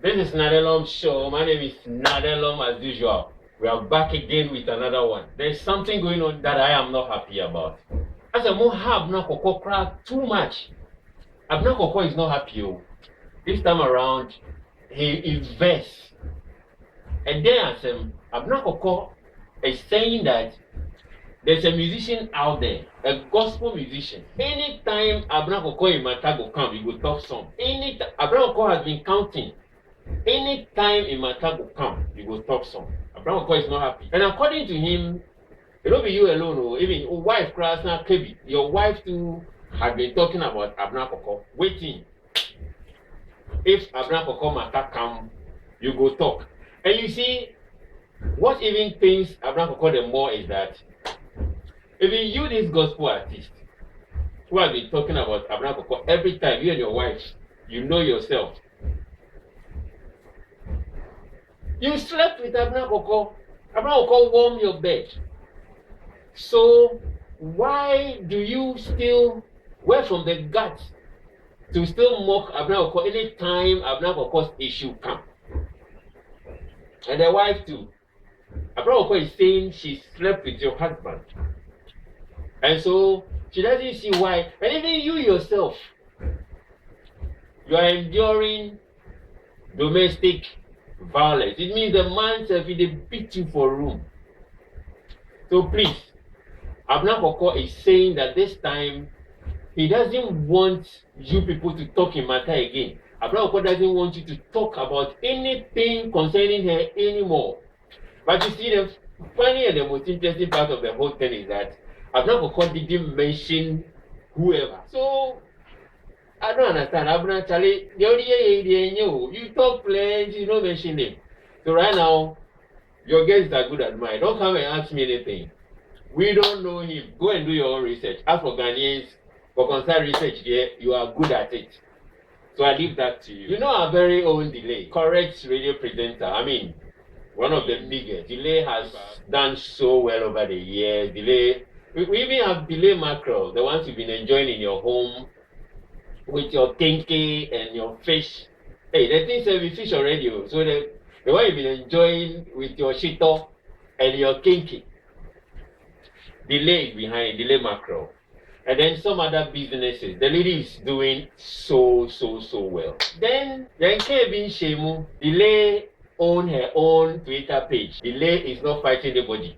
This is Nadelom Show. My name is Nadelom as usual. We are back again with another one. There's something going on that I am not happy about. As a more have Abena Korkor cry too much. Abena Korkor is not happy. This time around, he invests. And then as Abena Korkor is saying that there's a musician out there, a gospel musician. Anytime Abena Korkor in Mata go come, he go talk song. Anytime Abena Korkor has been counting. Anytime in Mata go come, he go talk song. Abena Korkor is not happy. And according to him, it don't be you alone, or even your wife cries now, Kebi. Your wife too had been talking about Abena Korkor. Waiting. If Abena Korkor Mata come, you go talk. And you see, what even pains Abena Korkor the more is that even you, this gospel artist, who have been talking about Abena Korkor every time, you and your wife, you know yourself. You slept with Abena Korkor. Abena Korkor warmed your bed. So why do you still wear from the guts to still mock Abena Korkor anytime Abena Korkor's issue come? And the wife too. Abena Korkor is saying she slept with your husband. And so she doesn't see why. And even you yourself, you are enduring domestic violence. It means the man self, they beat you for room. So please, Abena Korkor is saying that this time he doesn't want you people to talk in matter again. Abena Korkor doesn't want you to talk about anything concerning her anymore. But you see, the funny and the most interesting part of the whole thing is that Abena Korkor didn't mention whoever. So I don't understand. Abena Charlie, you talk plenty, you don't mention him. So right now, your guests are good at mine. Don't come and ask me anything. We don't know him. Go and do your own research. As for Ghanaians, for concern research here, you are good at it. So I leave that to you. You know our very own Delay, correct radio presenter. I mean, one of the biggest. Delay has done so well over the years. Delay, we even have Delay mackerel, the ones you've been enjoying in your home with your kinky and your fish. Hey, the things say we fish already. So the one you've been enjoying with your shito and your kinky. Delay is behind, Delay mackerel. And then some other businesses. The lady is doing so well. Then Kevin Shemu, Delay own her own Twitter page. Delay is not fighting anybody.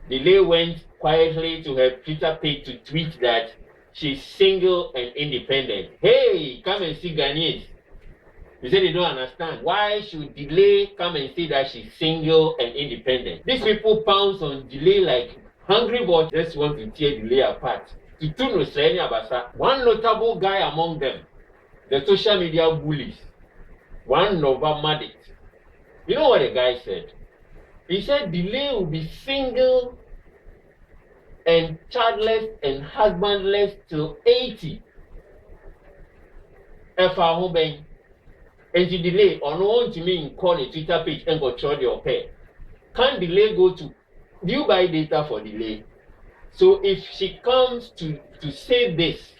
Delay went quietly to her Twitter page to tweet that she's single and independent. Hey, come and see Ghanaians. You say they don't understand. Why should Delay come and say that she's single and independent? These people pounce on Delay like hungry boys just want to tear Delay apart. One notable guy among them, the social media bullies, one Nova Madit. You know what the guy said? He said Delay will be single and childless and husbandless till 80. If I home and to Delay on one to me call a Twitter page and go charge your pay. Can Delay go to? Do you buy data for Delay? So if she comes to say this,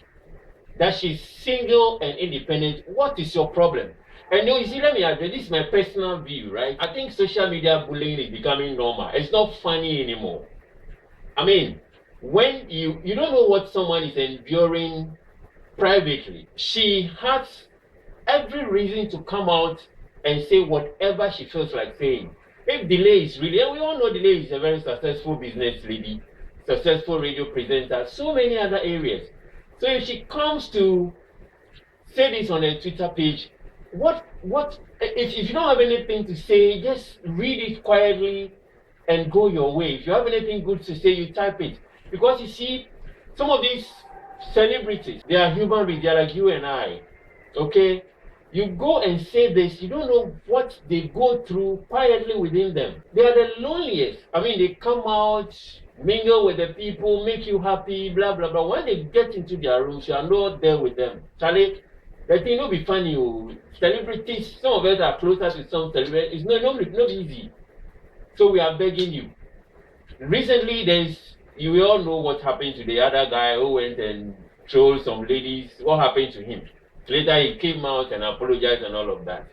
that she's single and independent, what is your problem? And you see, let me address this is my personal view, right? I think social media bullying is becoming normal. It's not funny anymore. I mean, when you don't know what someone is enduring privately, she has every reason to come out and say whatever she feels like saying. If Delay is really, and we all know Delay is a very successful business lady, successful radio presenter, so many other areas. So if she comes to say this on her Twitter page, if you don't have anything to say, just read it quietly and go your way. If you have anything good to say, you type it. Because you see, some of these celebrities, they are human beings, they are like you and I. Okay? You go and say this, you don't know what they go through quietly within them. They are the loneliest. I mean, they come out, mingle with the people, make you happy, blah, blah, blah. When they get into their rooms, you are not there with them. Charlie, the thing will be funny. Celebrities, some of us are closer to some celebrities. It's not easy. So we are begging you. Recently, you all know what happened to the other guy who went and trolled some ladies. What happened to him? Later, he came out and apologized and all of that.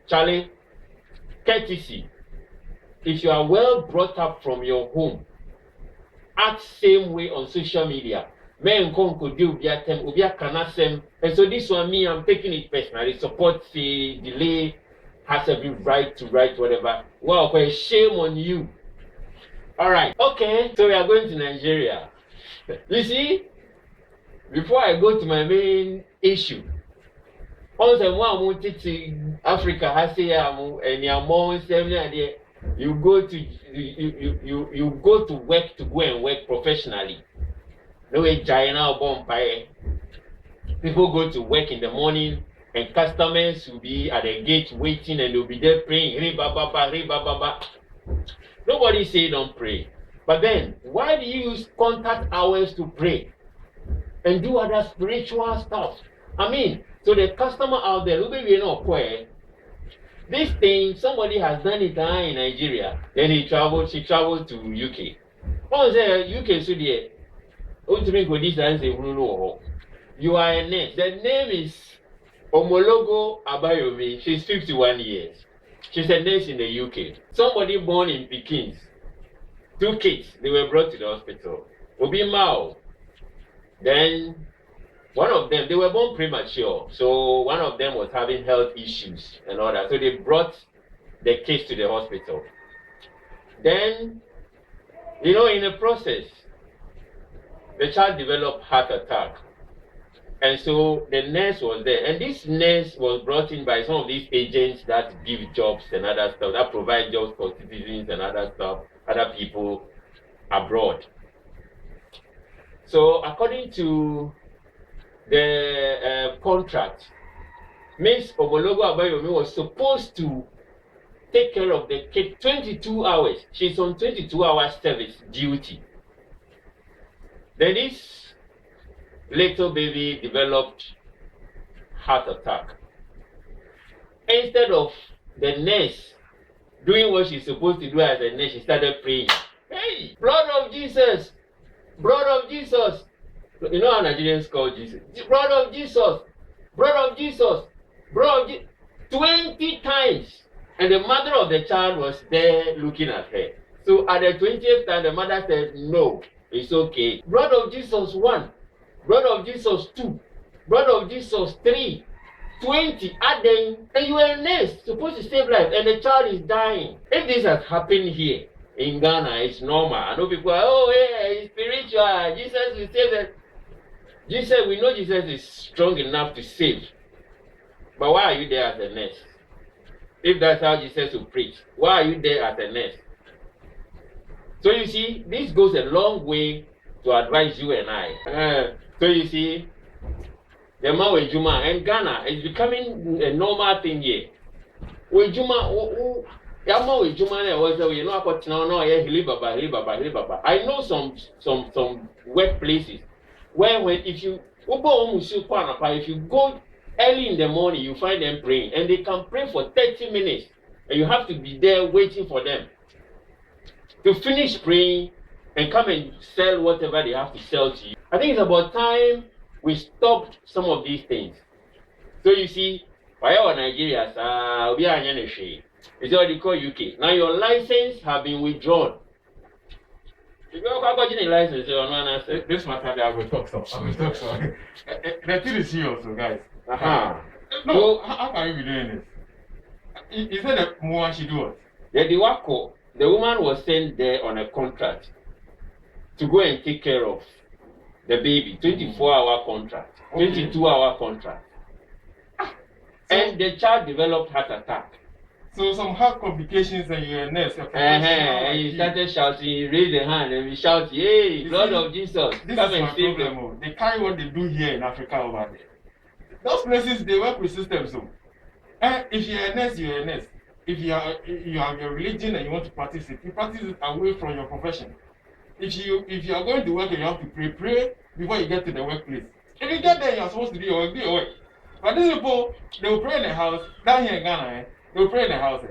Charlie, courtesy. If you are well brought up from your home, act same way on social media. Men could do and so this one me, I'm taking it personally. Support the delay has every right to write whatever. Wow, shame on you. All right, okay, so we are going to Nigeria. You see, before I go to my main issue, also one to Africa has and your mom you go to you go to work to go and work professionally. No way China bomb by people go to work in the morning and customers will be at the gate waiting and they'll be there praying. Nobody say don't pray. But then why do you use contact hours to pray and do other spiritual stuff? I mean, so the customer out there, this thing, somebody has done it in Nigeria. Then she traveled to UK. Oh, say UK so there. You are a nurse. The name is Omologo Abayomi. She's 51 years. She's a nurse in the UK. Somebody born in Pekins. 2 kids, they were brought to the hospital. Obi Mao. Then one of them, they were born premature. So one of them was having health issues and all that. So they brought the kids to the hospital. Then, in the process, the child developed heart attack. And so the nurse was there. And this nurse was brought in by some of these agents that give jobs and other stuff, that provide jobs for citizens and other stuff, other people abroad. So according to the contract, Miss Omologo Abayomi was supposed to take care of the kid 22 hours. She's on 22-hour service duty. Then this little baby developed heart attack. Instead of the nurse doing what she's supposed to do as a nurse, she started praying. Hey, blood of Jesus! Blood of Jesus! You know how Nigerians call Jesus? Blood of Jesus! Blood of Jesus! Blood of Jesus! 20 times! And the mother of the child was there looking at her. So at the 20th time, the mother said, no, it's okay. Blood of Jesus 1, blood of Jesus 2, blood of Jesus 3, 20, adding, and you are a nurse, supposed to save life, and the child is dying. If this has happened here in Ghana, it's normal. I know people are, oh, yeah, it's spiritual. Jesus will save them. Jesus, we know Jesus is strong enough to save. But why are you there as a nurse? If that's how Jesus will preach, why are you there as a nurse? So you see, this goes a long way to advise you and I. So you see, the man with Juma and Ghana is becoming a normal thing here. With Juma, with Juma, I know some workplaces where if you go early in the morning, you find them praying, and they can pray for 30 minutes, and you have to be there waiting for them to finish praying and come and sell whatever they have to sell to you. I think it's about time we stopped some of these things. So you see, why are Nigerians? It's what they call UK. Now your license have been withdrawn. If you have got a license, you're not answer. This matter, I will talk so. The thing is here also, guys. No, so, how can you be doing this? Is that the woman she do it? The woman was sent there on a contract to go and take care of the baby. 24-hour contract, 22-hour contract. And the child developed heart attack. So some heart complications and you're a nurse. And you started shouting, you raise the hand and we shout, hey, blood of Jesus. This come is and save them. They carry what they do here in Africa over there. Those places, they work with systems. So. If you're a nurse, you're a nurse. If you have a religion and you want to practice it, you practice it away from your profession. If you are going to work and you have to pray before you get to the workplace. If you get there, you're supposed to do your work, But these people, they will pray in the house, down here in Ghana, they will pray in the house.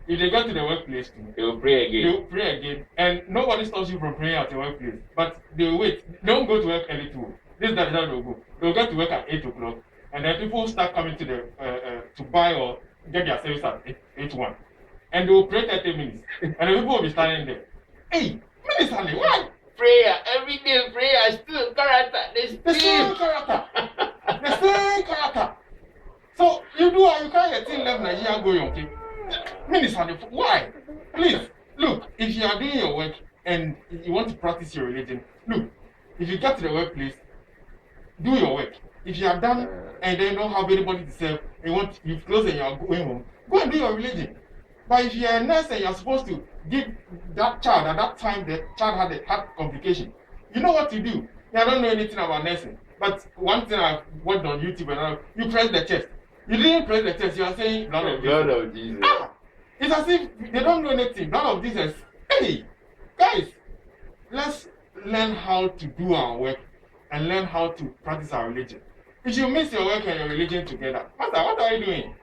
If they get to the workplace, they will pray again. They will pray again. And nobody stops you from praying at your workplace. But they will wait. They don't go to work early too. This is that they'll go. They'll get to work at 8 o'clock. And then people start coming to the to buy or get their service at 8:1, and they will pray 30 minutes, and the people will be standing there. Hey, Minister, why? Prayer, every day prayer, still character. The same character. The same character. So you can't get thing left Nigeria going, okay? Minister, why? Please, look, if you are doing your work and you want to practice your religion, look, if you get to the workplace, do your work. If you are done and they don't have anybody to serve, and you close and you are going home, go and do your religion. But if you are a nurse and you are supposed to give that child at that time, the child had a heart complication, you know what to do. I don't know anything about nursing, but one thing I've watched on YouTube and you press the chest. You didn't press the chest, you are saying blood of Jesus. It's as if they don't know anything. Blood of Jesus. Hey, guys, let's learn how to do our work and learn how to practice our religion. If you mix your work and your religion together, what are you doing?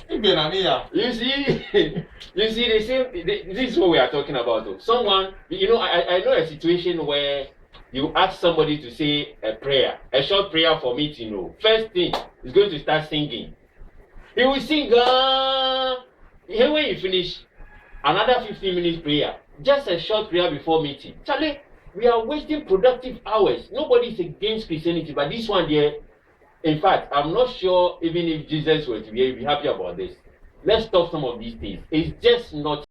You see, the same. This is what we are talking about. Though. Someone, I know a situation where you ask somebody to say a prayer, a short prayer for me to know. First thing, he's going to start singing. He will sing. Here when you finish, another 15 minutes prayer, just a short prayer before meeting. Charlie, we are wasting productive hours. Nobody is against Christianity, but this one there. In fact, I'm not sure even if Jesus were to be happy about this. Let's stop some of these things. It's just not